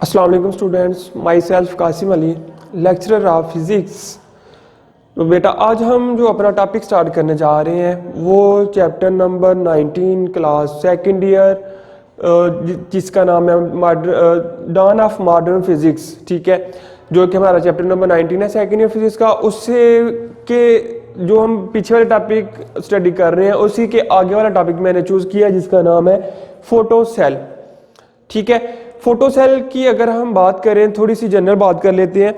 अस्सलाम वालेकुम students, myself Qasim Ali, lecturer of physics. तो बेटा आज हम जो अपना टॉपिक स्टार्ट करने जा रहे हैं वो chapter number 19 class second year जिसका नाम है डॉन ऑफ मॉडर्न फिज़िक्स। ठीक है, जो कि हमारा चैप्टर नंबर 19 है सेकंड ईयर फिज़िक्स का। उससे के जो हम पीछे वाले टॉपिक स्टडी कर रहे हैं उसी के आगे वाला टॉपिक मैंने चूज़ किया जिसका नाम है फोटो सेल। ठीक है, फोटो सेल की अगर हम बात करें, थोड़ी सी जनरल बात कर लेते हैं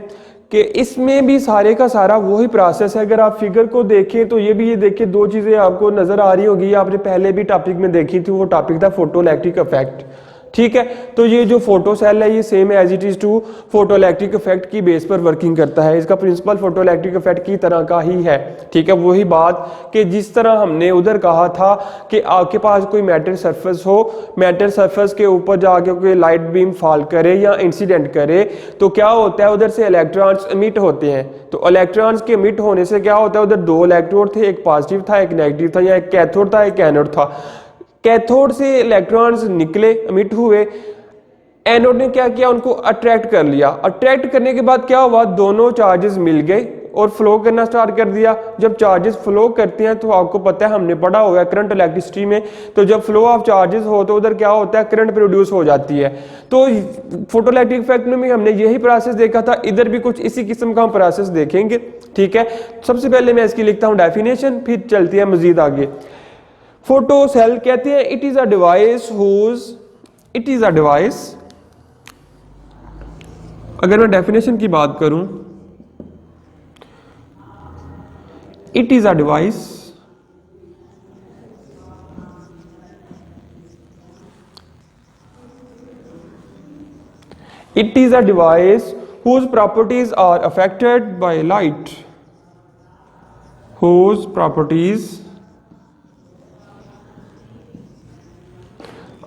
कि इसमें भी सारे का सारा वही प्रोसेस है। अगर आप फिगर को देखें तो ये देखें, दो चीज़ें आपको नज़र आ रही होगी, आपने पहले भी टॉपिक में देखी थी, वो टॉपिक था फोटोइलेक्ट्रिक इफेक्ट। ठीक है, तो ये जो फोटो सेल है ये same as it is to photoelectric effect की बेस पर वर्किंग करता है। इसका प्रिंसिपल फोटोइलेक्ट्रिक इफेक्ट की तरह का ही है। ठीक है, वही बात कि जिस तरह हमने उधर कहा था कि आपके पास कोई मैटर सरफेस हो, मैटर सरफेस के ऊपर जाके कोई लाइट बीम फॉल करे या इंसिडेंट करे तो क्या होता है, उधर से इलेक्ट्रॉन्स एमिट होते हैं। तो इलेक्ट्रॉन्स के एमिट होने से क्या होता है, उधर दो इलेक्ट्रोड थे, एक पॉजिटिव था एक नेगेटिव था, या एक कैथोड था एक एनोड था। कैथोड से इलेक्ट्रॉन्स निकले, एमिट हुए, एनोड ने क्या किया, उनको अट्रैक्ट कर लिया। अट्रैक्ट करने के बाद क्या हुआ, दोनों चार्जेस मिल गए और फ्लो करना स्टार्ट कर दिया। जब चार्जेस फ्लो करते हैं तो आपको पता है, हमने पढ़ा होगा करंट इलेक्ट्रिसिटी में, तो जब फ्लो ऑफ चार्जेस हो तो उधर क्या होता है, करंट प्रोड्यूस हो जाती है। तो फोटोइलेक्ट्रिक इफेक्ट में हमने यही प्रोसेस देखा था, इधर भी कुछ इसी किस्म का हम प्रोसेस देखेंगे। ठीक है, सबसे पहले मैं इसकी लिखता हूं डेफिनेशन, फिर चलते हैं मजीद आगे। फोटो सेल कहते हैं इट इज अ डिवाइस अगर मैं डेफिनेशन की बात करूं, it is a device whose properties are affected by light, whose properties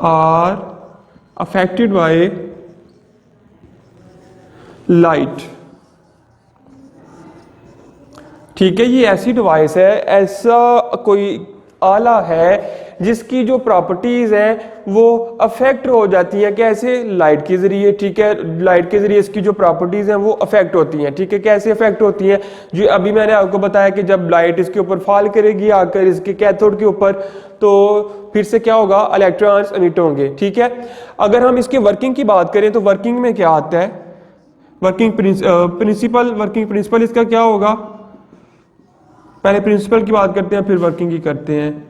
are affected by light। ठीक है, ये ऐसी डिवाइस है, ऐसा कोई आला है जिसकी जो प्रॉपर्टीज हैं वो अफेक्ट हो जाती हैं। कैसे? लाइट के जरिए। ठीक है, लाइट के जरिए इसकी जो प्रॉपर्टीज हैं वो अफेक्ट होती हैं। ठीक है, कैसे अफेक्ट होती हैं, जो अभी मैंने आपको बताया कि जब लाइट इसके ऊपर फॉल करेगी आकर इसके कैथोड के ऊपर, तो फिर से क्या होगा, इलेक्ट्रॉन्स एमिट होंगे। ठीक है, अगर हम इसके वर्किंग की बात करें तो वर्किंग में क्या आता है, वर्किंग प्रिंसिपल इसका क्या होगा, पहले प्रिंसिपल की बात करते हैं फिर वर्किंग की करते हैं।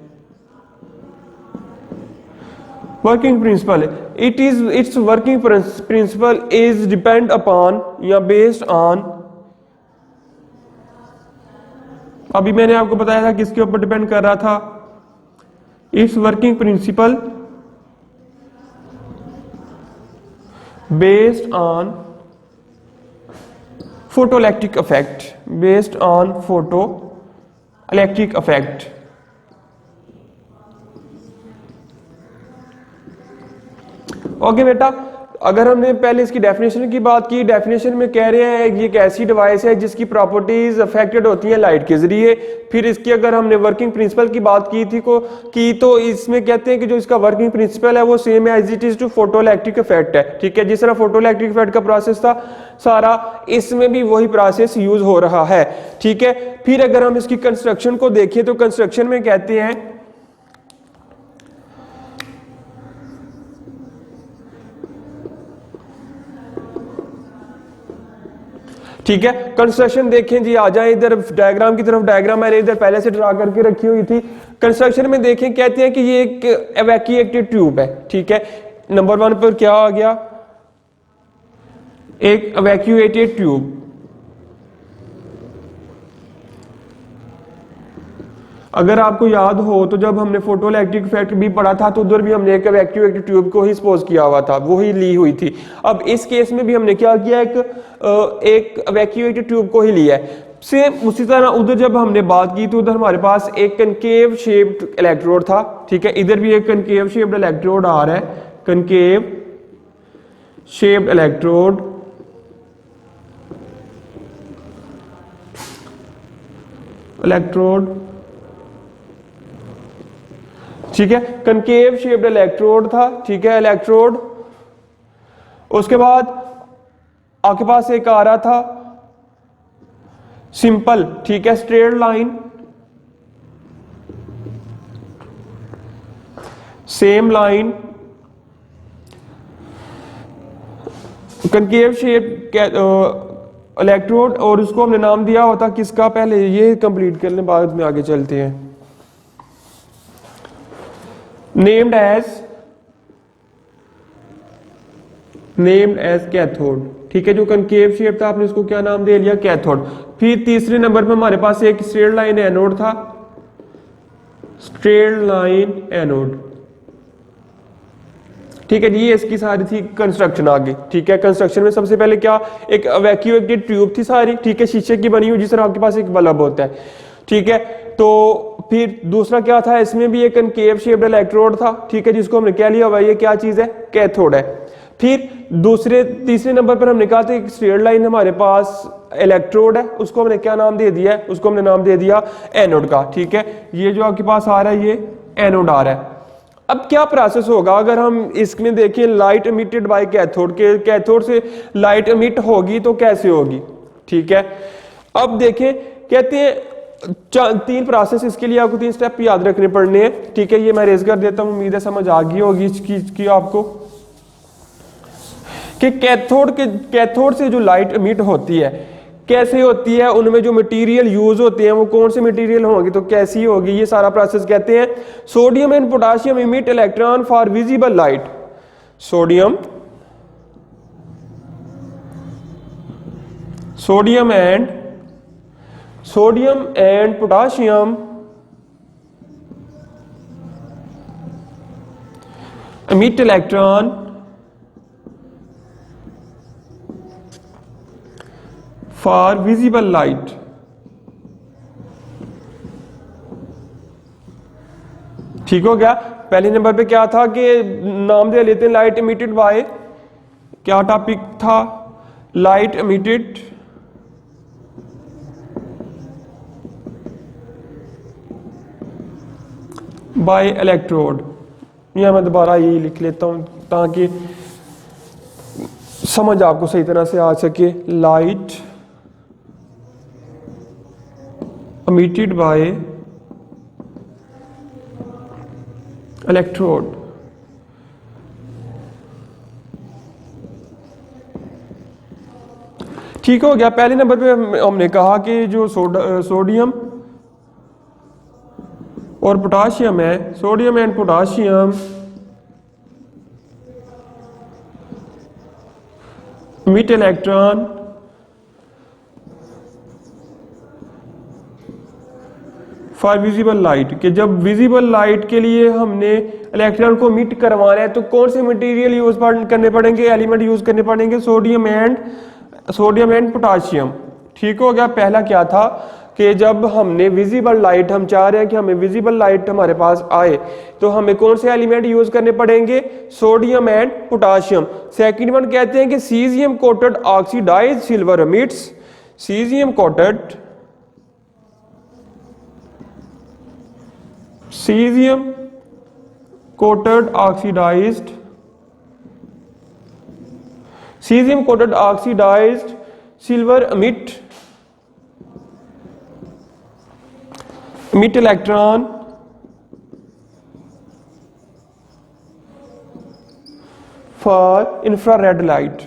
Working principle, it's working principle is depend upon या बेस्ड ऑन, अभी मैंने आपको बताया था किसके ऊपर डिपेंड कर रहा था, it's working principle based on photoelectric effect, based on photoelectric effect. Okay बेटा, अगर हमने पहले इसकी डेफिनेशन की बात की, डेफिनेशन में कह रहे हैं ये एक ऐसी डिवाइस है जिसकी प्रॉपर्टीज अफेक्टेड होती हैं लाइट के जरिए। फिर इसकी अगर हमने वर्किंग प्रिंसिपल की बात की तो इसमें कहते हैं कि जो इसका वर्किंग प्रिंसिपल है वो same as it is to photoelectric effect है। ठीक है, जिस तरह फोटोइलेक्ट्रिक इफेक्ट का प्रोसेस था सारा, इसमें भी वही प्रोसेस यूज हो रहा है। ठीक है, फिर अगर हम इसकी कंस्ट्रक्शन को देखें तो कंस्ट्रक्शन में कहते हैं, ठीक है, कंस्ट्रक्शन देखें जी, आ जाए इधर डायग्राम की तरफ। डायग्राम मैंने इधर पहले से ड्रा करके रखी हुई थी। कंस्ट्रक्शन में देखें, कहते हैं कि ये एक इवैक्यूएटेड ट्यूब है। ठीक है, नंबर 1 पर क्या आ गया, एक इवैक्यूएटेड ट्यूब। अगर आपको याद हो तो जब हमने फोटोइलेक्ट्रिक इफेक्ट भी पढ़ा था तो उधर भी हमने एक इवैक्यूएटेड ट्यूब को ही सपोज किया हुआ था, वो ही ली हुई थी। अब इस केस में भी हमने क्या किया, एक इवैक्यूएटेड ट्यूब को ही लिया है। सेम उसी तरह उधर जब हमने बात की तो उधर हमारे पास एक कनकेव शेप्ड इलेक्ट्रोड था। ठीक है, इधर भी एक कनकेव शेप्ड इलेक्ट्रोड आ रहा है, कनकेव शेप्ड इलेक्ट्रोड। ठीक है, कनकेव शेप्ड इलेक्ट्रोड था। ठीक है, इलेक्ट्रोड, उसके बाद आपके पास एक आ रहा था सिंपल, ठीक है, straight line, same line, concave shape electrode, और उसको हमने नाम दिया होता किसका, पहले ये कंप्लीट कर लें बाद में आगे चलते हैं। नेम्ड एज कैथोड, ठीक है, जो कनकेव शेप था आपने उसको क्या नाम दे लिया, कैथोड। फिर तीसरे नंबर पे हमारे पास एक स्ट्रेट लाइन एनोड था, स्ट्रेट लाइन एनोड, ठीक है जी। ये इसकी सारी थी कंस्ट्रक्शन आगे, ठीक है। कंस्ट्रक्शन में सबसे पहले क्या, एक वैक्यूएटेड ट्यूब थी सारी, ठीक है, शीशे की बनी हुई, जिस तरह आपके पास एक बल्ब होता है, ठीक है। तो फिर दूसरा क्या था, इसमें भी एक कनकेव शेप्ड इलेक्ट्रोड था, ठीक है, जिसको हमने क्या लिया हुआ, ये क्या चीज है, कैथोड है। फिर तीसरे नंबर पर हमने कहा था एक स्ट्रेट लाइन हमारे पास इलेक्ट्रोड है, उसको हमने क्या नाम दे दिया है, उसको हमने नाम दे दिया एनोड का, ठीक है। ये जो आपके पास आ रहा है ये एनोड आ रहा है। अब क्या प्रोसेस होगा अगर हम इसमें देखें, लाइट एमिटेड बाय कैथोड, के कैथोड से लाइट एमिट होगी तो कैसे होगी, ठीक है। अब देखें, कहते हैं तीन प्रोसेस, इसके लिए आपको 3 स्टेप याद रखने पड़ने हैं, ठीक है। ये मैं रेज कर देता हूं, उम्मीद है समझ आ गई होगी इस चीज की आपको, कि कैथोड से जो लाइट एमिट होती है कैसे होती है, उनमें जो मटेरियल यूज होते हैं वो कौन से मटेरियल होंगे, तो कैसी होगी, ये सारा प्रोसेस कहते हैं। Sodium and potassium emit electron for visible light, sodium and potassium emit electron for visible light. ठीक हो गया। पहले नंबर पे क्या था कि नाम दे लेते हैं लाइट एमिटेड बाय, क्या टॉपिक था, लाइट एमिटेड बाय इलेक्ट्रोड। यह मैं दोबारा यही लिख लेता हूं ताकि समझ आपको सही तरह से आ सके। लाइट emitted by electrode, ठीक हो गया। पहले नंबर पे हमने कहा कि जो सोडियम और पोटाशियम है, sodium and potassium emit electron for visible light, कि जब विजिबल लाइट के लिए हमने इलेक्ट्रॉन को मिट करवाना है तो कौन से मटेरियल यूज करने पड़ेंगे, एलिमेंट यूज करने पड़ेंगे, सोडियम एंड पोटाशियम। ठीक हो गया। पहला क्या था कि जब हमने विजिबल लाइट, हम चाह रहे हैं कि हमें विजिबल लाइट हमारे पास आए तो हमें कौन से एलिमेंट यूज करने पड़ेंगे, sodium and potassium. Second one कहते हैं कि caesium coated oxidised silver emits, caesium coated oxidised silver emit electron for infrared light.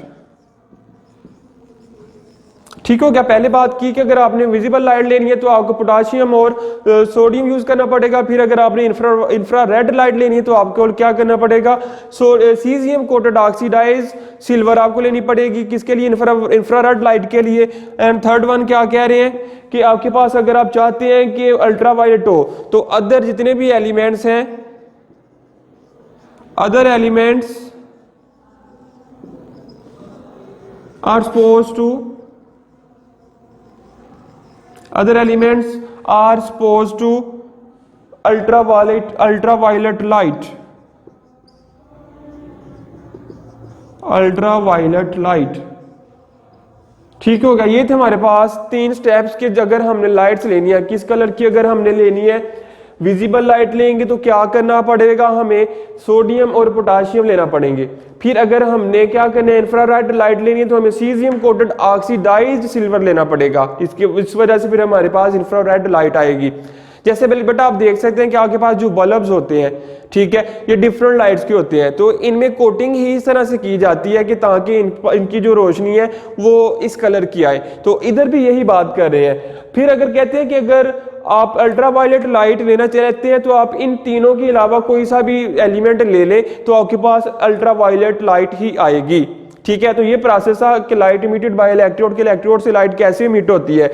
ठीक हो गया। पहले बात की कि अगर आपने विजिबल लाइट लेनी है तो आपको पोटाशियम और सोडियम यूज करना पड़ेगा। फिर अगर आपने इंफ्रारेड लाइट लेनी है तो आपको क्या करना पड़ेगा, सीजियम कोटेड ऑक्सीडाइज सिल्वर आपको लेनी पड़ेगी। किसके लिए, इंफ्रारेड लाइट के लिए। एंड थर्ड वन क्या कह रहे हैं कि आपके पास अगर आप चाहते हैं कि अल्ट्रावायलेट हो तो अदर जितने भी एलिमेंट्स हैं, other elements are supposed to ultraviolet light। ठीक होगा। ये थे हमारे पास 3 स्टेप्स के अगर हमने लाइट्स लेनी है, किस कलर की अगर हमने लेनी है, विजिबल लाइट लेंगे तो क्या करना पड़ेगा, हमें सोडियम और पोटाशियम लेना पड़ेंगे। फिर अगर हमने क्या करना है, इंफ्रारेड लाइट लेनी है तो हमें सीजियम कोटेड ऑक्सीडाइज्ड सिल्वर लेना पड़ेगा। इस वजह से फिर हमारे पास इंफ्रारेड लाइट आएगी। जैसे बेटा आप देख सकते हैं कि आपके पास जो बल्ब्स होते हैं, ठीक है, ये डिफरेंट लाइट्स के होते हैं, तो इनमें कोटिंग ही इस तरह से की जाती है कि ताकि इनकी जो रोशनी है वो इस कलर की आए। तो इधर भी यही बात कर रहे हैं। फिर अगर कहते हैं कि अगर आप अल्ट्रावायलेट लाइट लेना चाहते हैं तो आप इन तीनों के अलावा कोई सा भी एलिमेंट ले ले तो आपके पास अल्ट्रावायलेट लाइट ही आएगी, ठीक है। तो ये प्रोसेस है कि लाइट इमिटेड बाय इलेक्ट्रोड के इलेक्ट्रोड से लाइट कैसे इमिट होती है।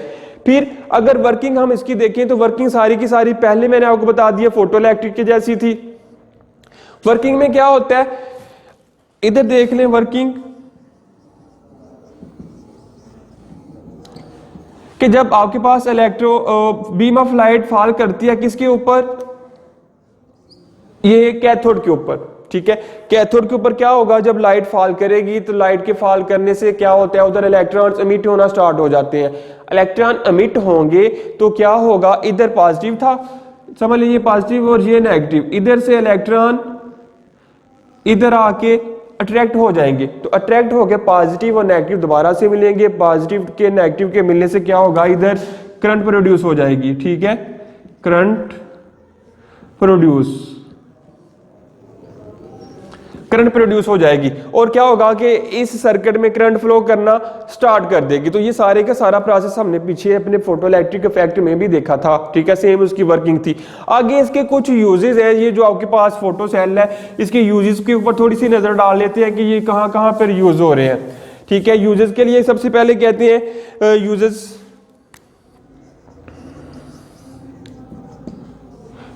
फिर अगर वर्किंग हम इसकी देखें तो वर्किंग सारी की सारी पहले मैंने आपको बता दिया फोटोइलेक्ट्रिक के जैसी थी। वर्किंग में क्या होता है, इधर देख लें वर्किंग, कि जब आपके पास बीम ऑफ लाइट फॉल करती है किसके ऊपर, ये कैथोड के ऊपर, ठीक है। कैथोड के ऊपर क्या होगा, जब लाइट फॉल करेगी तो लाइट के फॉल करने से क्या होता है, उधर इलेक्ट्रॉन्स एमिट होना स्टार्ट हो जाते हैं। इलेक्ट्रॉन एमिट होंगे तो क्या होगा, इधर पॉजिटिव था, समझ लीजिए पॉजिटिव और ये नेगेटिव, इधर से इलेक्ट्रॉन इधर आके अट्रैक्ट हो जाएंगे। तो अट्रैक्ट होके पॉजिटिव और नेगेटिव दोबारा से मिलेंगे, पॉजिटिव के नेगेटिव के मिलने से क्या होगा, इधर करंट प्रोड्यूस हो जाएगी, ठीक है, करंट प्रोड्यूस हो जाएगी। और क्या होगा कि इस सर्किट में करंट फ्लो करना स्टार्ट कर देगी। तो ये सारे का सारा प्रोसेस हमने पीछे अपने फोटोइलेक्ट्रिक इफेक्ट में भी देखा था, ठीक है, सेम उसकी वर्किंग थी। आगे इसके कुछ यूजेस है, ये जो आपके पास फोटो सेल है इसके यूजेस के ऊपर थोड़ी सी नजर डाल लेते हैं कि ये कहां कहां पर यूज हो रहे हैं, ठीक है। यूजेस के लिए सबसे पहले कहते हैं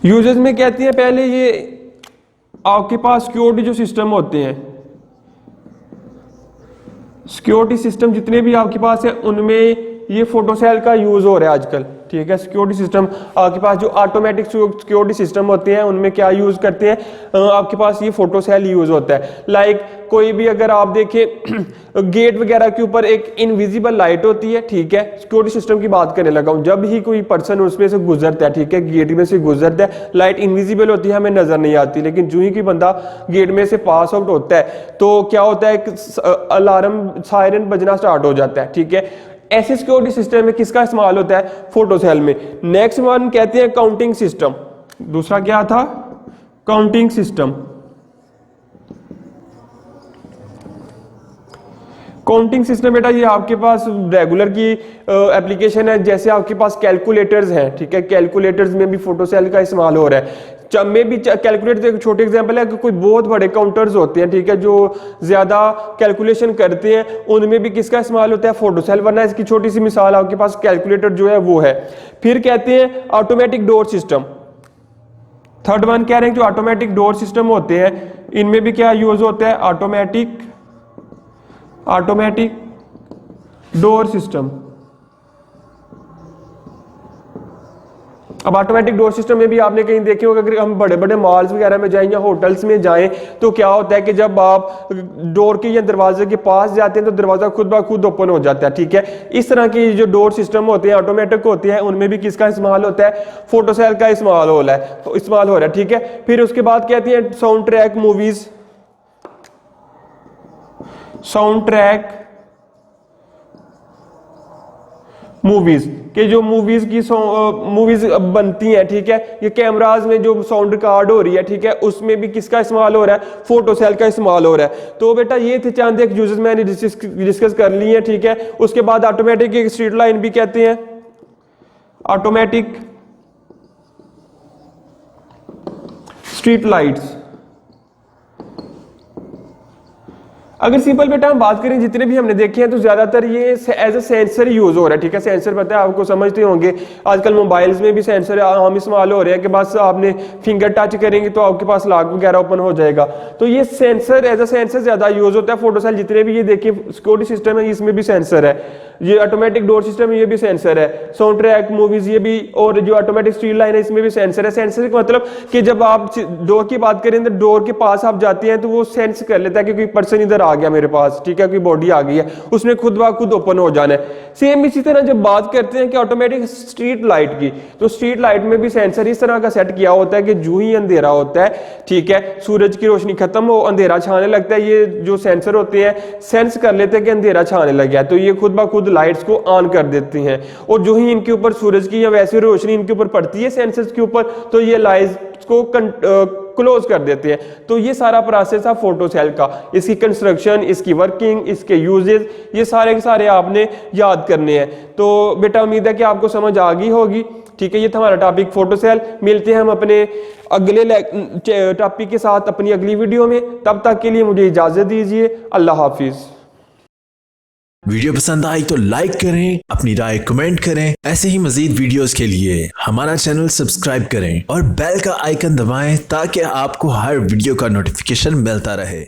यूजेस में कहते हैं पहले ये आपके पास सिक्योरिटी जो सिस्टम होते हैं, सिक्योरिटी सिस्टम जितने भी आपके पास है उनमें ये फोटो सेल का यूज हो रहा है आजकल, ठीक है। सिक्योरिटी सिस्टम आपके पास जो ऑटोमेटिक सिक्योरिटी सिस्टम होते हैं उनमें क्या यूज करते हैं, आपके पास ये फोटो सेल यूज होता है। लाइक कोई भी अगर आप देखें गेट वगैरह के ऊपर एक इनविजिबल लाइट होती है, ठीक है। सिक्योरिटी सिस्टम की बात करने लगा हूं, जब ही कोई पर्सन उसमें से गुजरता है, ठीक है, गेट में से गुजरता है, लाइट इनविजिबल होती है, हमें नजर नहीं आती, लेकिन जो ही कोई बंदा गेट में से पास आउट होता है तो क्या होता है, अलार्म सायरन बजना स्टार्ट हो जाता है, ठीक है। ऐसे सिक्योरिटी सिस्टम में किसका इस्तेमाल होता है, फोटो सेल में। नेक्स्ट वन कहते हैं काउंटिंग सिस्टम। दूसरा क्या था, काउंटिंग सिस्टम। काउंटिंग सिस्टम बेटा ये आपके पास रेगुलर की एप्लीकेशन है, जैसे आपके पास कैलकुलेटर्स हैं, ठीक है, कैलकुलेटर्स में भी फोटो सेल का इस्तेमाल हो रहा है। में भी कैलकुलेटर एक छोटे एग्जांपल है कि कोई बहुत बड़े काउंटर्स होते हैं, ठीक है, जो ज्यादा कैलकुलेशन करते हैं, उनमें भी किसका इस्तेमाल होता है, फोटो सेल। वरना इसकी छोटी सी मिसाल आपके पास कैलकुलेटर जो है वो है। फिर कहते हैं automatic door system. Third one कह रहे हैं जो ऑटोमेटिक डोर सिस्टम होते हैं इनमें भी क्या यूज होता है, ऑटोमेटिक डोर सिस्टम। अब ऑटोमेटिक डोर सिस्टम में भी आपने कहीं देखे होगा, अगर हम बड़े बड़े मॉल्स वगैरह में जाएं या होटल्स में जाएं तो क्या होता है कि जब आप डोर के या दरवाजे के पास जाते हैं तो दरवाजा खुद ब खुद ओपन हो जाता है, ठीक है। इस तरह की जो डोर सिस्टम होते हैं ऑटोमेटिक होते हैं, उनमें भी किसका इस्तेमाल होता है, फोटो सेल का इस्तेमाल हो रहा है, ठीक है। फिर उसके बाद कहते हैं sound track movies, sound track movies के जो मूवीज बनती हैं, ठीक है, ये कैमराज में जो साउंड रिकॉर्ड हो रही है, ठीक है, उसमें भी किसका इस्तेमाल हो रहा है, फोटो सेल का इस्तेमाल हो रहा है। तो बेटा ये थे चंद एक यूजेस मैंने डिस्कस कर लिए हैं, ठीक है। उसके बाद ऑटोमेटिक एक स्ट्रीट लाइन भी कहते हैं, ऑटोमेटिक स्ट्रीट लाइट्स। अगर सिंपल बेटा हम बात करें जितने भी हमने देखे हैं तो ज्यादातर ये एज अ सेंसर यूज हो रहा है, ठीक है। सेंसर पता है आपको, समझते होंगे आजकल मोबाइल्स में भी सेंसर हम इस्तेमाल हो रहे हैं कि बस आपने फिंगर टच करेंगे तो आपके पास लॉक वगैरह ओपन हो जाएगा। तो ये सेंसर एज अ सेंसर ज्यादा यूज होता है। फोटो सेल जितने भी ये देखिए सिक्योरिटी सिस्टम है इसमें भी सेंसर है, ये ऑटोमेटिक डोर सिस्टम है ये भी सेंसर है, साउंड ट्रैक मूवीज ये भी, और जो ऑटोमेटिक स्ट्रीट लाइन है इसमें भी सेंसर है। सेंसर का मतलब कि जब आप डोर की बात करें तो डोर के पास आप जाते हैं तो वो सेंस कर लेता है कि कोई पर्सन इधर आ गया मेरे पास, ठीक है, कोई बॉडी आ गई है, उसने खुद ब खुद ओपन हो जाना है। सेम इसी तरह जब बात करते हैं कि ऑटोमेटिक स्ट्रीट लाइट की, तो स्ट्रीट लाइट में भी सेंसर इस तरह का सेट किया होता है कि जो ही अंधेरा होता है, ठीक है, सूरज की रोशनी खत्म हो, अंधेरा छाने लगता है, ये जो सेंसर होते हैं सेंस कर लेते हैं कि अंधेरा छाने लग गया, तो ये खुद ब खुद लाइट्स को ऑन कर देते हैं। और जो ही इनके ऊपर सूरज की या वैसे रोशनी इनके ऊपर पड़ती है सेंसर्स के ऊपर, तो ये लाइट्स को क्लोज कर देते हैं। तो ये सारा प्रोसेस है फोटो सेल का, इसकी कंस्ट्रक्शन, इसकी वर्किंग, इसके यूजेस, ये सारे के सारे आपने याद करने हैं। तो बेटा उम्मीद है कि आपको समझ आ गई होगी, ठीक है। ये था हमारा टॉपिक फोटो सेल। मिलते हैं हम अपने अगले टॉपिक के साथ अपनी अगली वीडियो में, तब तक के लिए मुझे इजाजत दीजिए। अल्लाह हाफिज। वीडियो पसंद आई तो लाइक करें, अपनी राय कमेंट करें। ऐसे ही मजीद वीडियोस के लिए हमारा चैनल सब्सक्राइब करें और बेल का आइकन दबाएं ताकि आपको हर वीडियो का नोटिफिकेशन मिलता रहे।